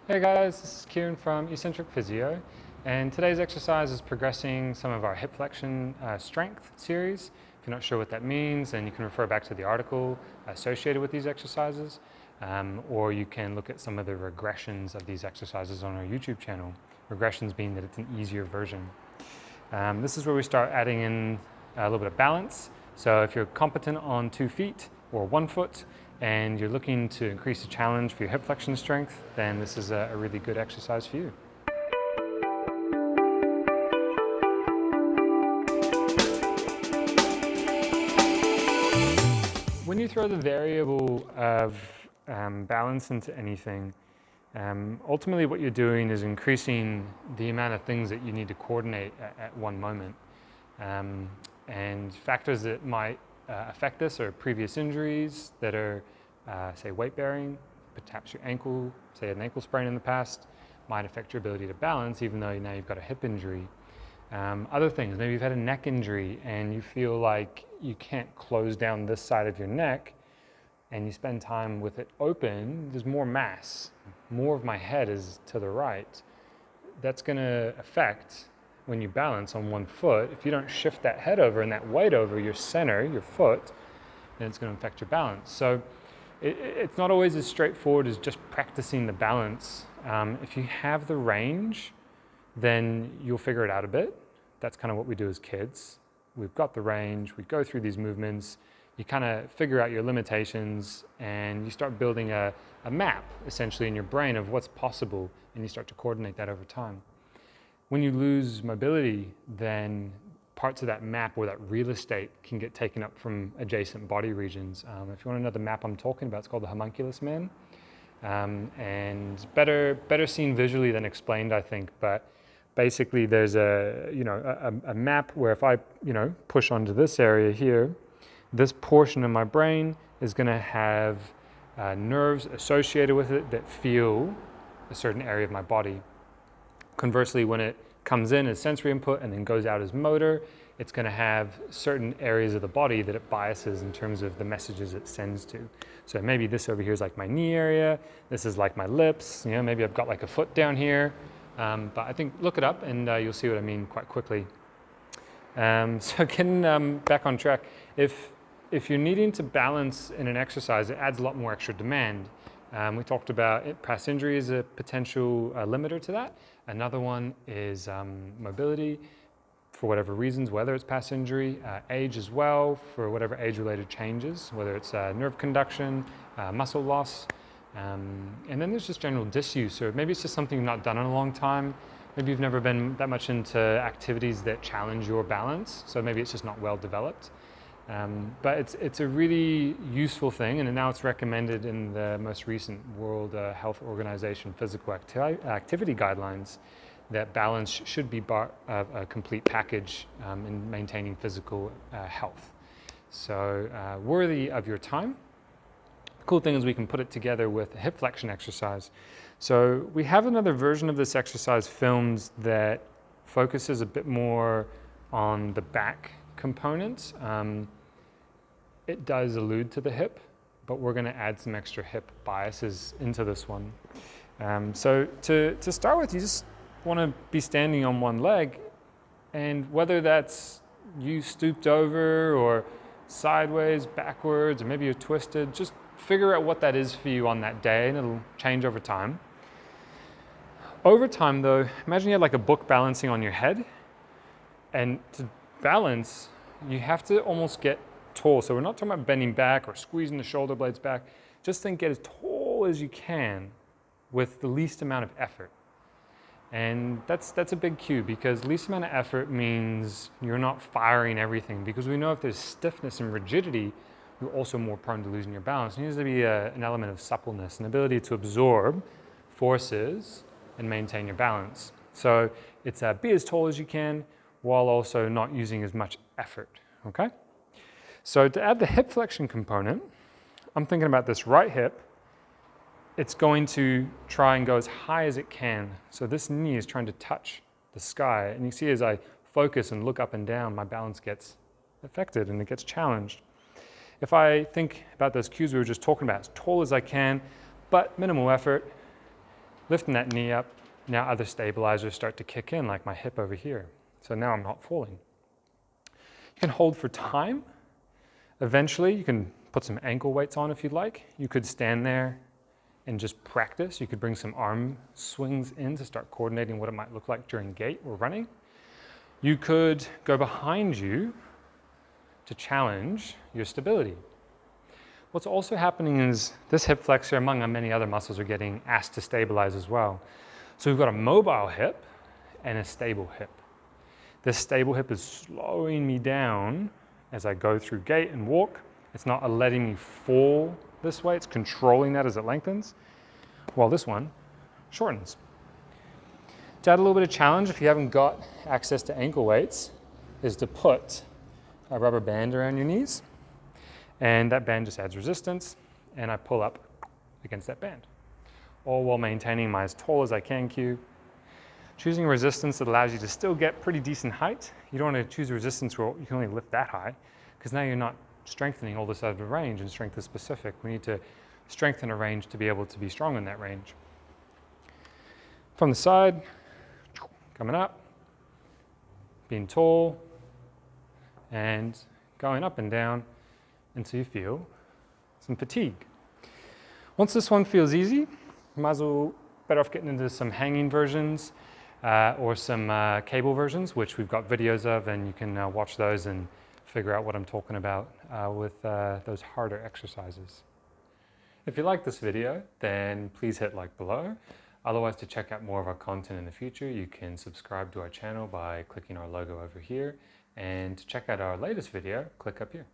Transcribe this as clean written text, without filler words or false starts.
Hey guys, this is Kieran from MSK Physio, and today's exercise is progressing some of our hip flexion strength series. If you're not sure what that means, then you can refer back to the article associated with these exercises, or you can look at some of the regressions of these exercises on our YouTube channel. Regressions being that it's an easier version. This is where we start adding in a little bit of balance. So if you're competent on 2 feet or 1 foot, and you're looking to increase the challenge for your hip flexion strength, then this is a really good exercise for you. When you throw the variable of balance into anything, ultimately what you're doing is increasing the amount of things that you need to coordinate at one moment. And factors that might affect this are previous injuries that are, say, weight bearing, perhaps your ankle, say an ankle sprain in the past, might affect your ability to balance even though now you've got a hip injury. Other things, maybe you've had a neck injury and you feel like you can't close down this side of your neck and you spend time with it open, there's more mass, more of my head is to the right. That's gonna affect when you balance on 1 foot. If you don't shift that head over and that weight over your center, your foot, then it's gonna affect your balance. So it's not always as straightforward as just practicing the balance. If you have the range, then you'll figure it out a bit. That's kind of what we do as kids. We've got the range, we go through these movements, you kind of figure out your limitations and you start building a map essentially in your brain of what's possible, and you start to coordinate that over time. When you lose mobility, then parts of that map or that real estate can get taken up from adjacent body regions. If you want to know the map I'm talking about, it's called the homunculus man. And better seen visually than explained, I think. But basically there's a map where if I push onto this area here, this portion of my brain is going to have nerves associated with it that feel a certain area of my body. Conversely, when it comes in as sensory input and then goes out as motor, it's going to have certain areas of the body that it biases in terms of the messages it sends to. So maybe this over here is like my knee area, this is like my lips, maybe I've got like a foot down here. But I think look it up and you'll see what I mean quite quickly. So getting back on track, if you're needing to balance in an exercise, it adds a lot more extra demand. We talked about past injury as a potential limiter to that. Another one is mobility for whatever reasons, whether it's past injury, age as well, for whatever age-related changes, whether it's nerve conduction, muscle loss, and then there's just general disuse, or maybe it's just something you've not done in a long time. Maybe you've never been that much into activities that challenge your balance, so maybe it's just not well developed. But it's a really useful thing, and now it's recommended in the most recent World Health Organization physical activity guidelines that balance should be part of a complete package in maintaining physical health. So worthy of your time. The cool thing is we can put it together with a hip flexion exercise. So we have another version of this exercise filmed that focuses a bit more on the back components. It does allude to the hip, but we're going to add some extra hip biases into this one. So to start with, you just want to be standing on one leg, and whether that's you stooped over or sideways, backwards, or maybe you're twisted, just figure out what that is for you on that day, and it'll change over time. Over time though, imagine you had like a book balancing on your head, and to balance, you have to almost get tall. So we're not talking about bending back or squeezing the shoulder blades back. Just think get as tall as you can with the least amount of effort. And that's a big cue, because least amount of effort means you're not firing everything, because we know if there's stiffness and rigidity, you're also more prone to losing your balance. There needs to be an element of suppleness, an ability to absorb forces and maintain your balance. So it's be as tall as you can while also not using as much effort, okay? So to add the hip flexion component, I'm thinking about this right hip. It's going to try and go as high as it can. So this knee is trying to touch the sky. And you see as I focus and look up and down, my balance gets affected and it gets challenged. If I think about those cues we were just talking about, as tall as I can, but minimal effort, Lifting that knee up, now other stabilizers start to kick in, like my hip over here. So now I'm not falling. You can hold for time. Eventually, you can put some ankle weights on if you'd like. You could stand there and just practice. You could bring some arm swings in to start coordinating what it might look like during gait or running. You could go behind you to challenge your stability. What's also happening is this hip flexor, among many other muscles, are getting asked to stabilize as well. So we've got a mobile hip and a stable hip. This stable hip is slowing me down as I go through gait and walk. It's not letting me fall this way, it's controlling that as it lengthens, while this one shortens. To add a little bit of challenge, if you haven't got access to ankle weights, is to put a rubber band around your knees, and that band just adds resistance, and I pull up against that band, all while maintaining my as tall as I can cue. Choosing a resistance that allows you to still get pretty decent height. You don't want to choose a resistance where you can only lift that high, because now you're not strengthening all this out of the range, and strength is specific. We need to strengthen a range to be able to be strong in that range. From the side, coming up, being tall, and going up and down until you feel some fatigue. Once this one feels easy, you might as well better off getting into some hanging versions or some cable versions, which we've got videos of, and you can watch those and figure out what I'm talking about with those harder exercises. If you like this video, then please hit like below. Otherwise, to check out more of our content in the future, you can subscribe to our channel by clicking our logo over here. And to check out our latest video, click up here.